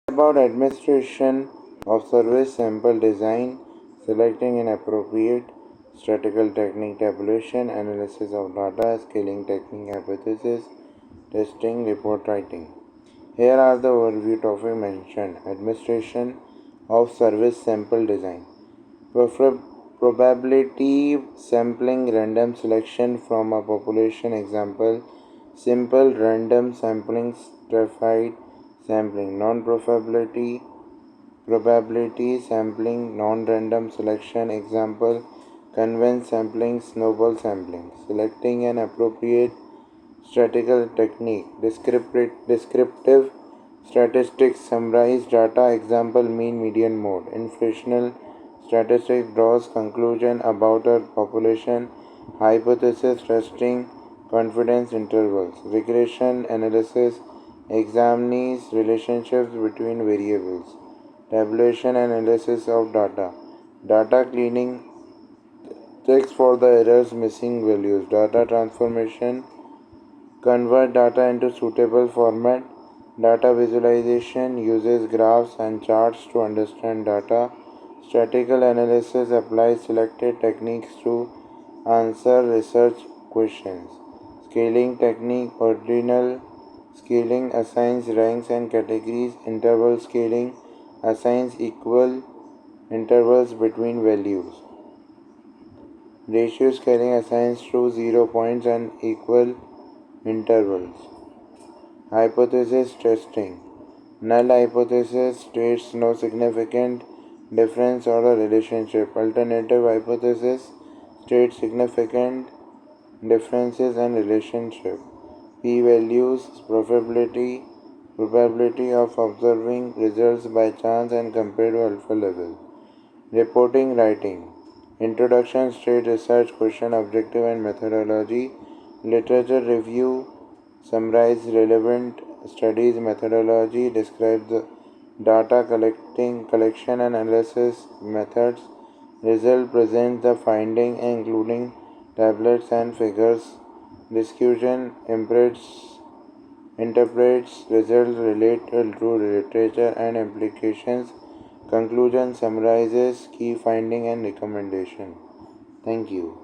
About administration of service sample design, selecting an appropriate statistical technique, tabulation, analysis of data, scaling technique, hypothesis, testing, report writing. Here are the overview topic mentioned. Administration of service sample design. Probability sampling, random selection from a population. Example: simple random sampling, stratified sampling. Probability sampling, non-random selection. Example: convex sampling, snowball sampling. Selecting an appropriate statistical technique. Descriptive statistics summarize data. Example: mean, median, mode. Inferential statistics draws conclusion about a population. Hypothesis testing confidence intervals. Regression analysis examines relationships between variables. Tabulation analysis of data. Data cleaning checks for the errors, missing values. Data transformation convert data into suitable format. Data visualization uses graphs and charts to understand data. Statistical analysis applies selected techniques to answer research questions. Scaling technique: ordinal scaling assigns ranks and categories. Interval scaling assigns equal intervals between values. Ratio scaling assigns true 0 points and equal intervals. Hypothesis testing. Null hypothesis states no significant difference or a relationship. Alternative hypothesis states significant differences and relationship. P-values, probability of observing results by chance and compared to alpha level. Reporting writing. Introduction, state research, question, objective and methodology. Literature review, summarize relevant studies, methodology, describe the data collection and analysis methods. Result, present the finding including tablets and figures. Discussion, interprets results related to literature and implications. Conclusion, summarizes key finding and recommendation. Thank you.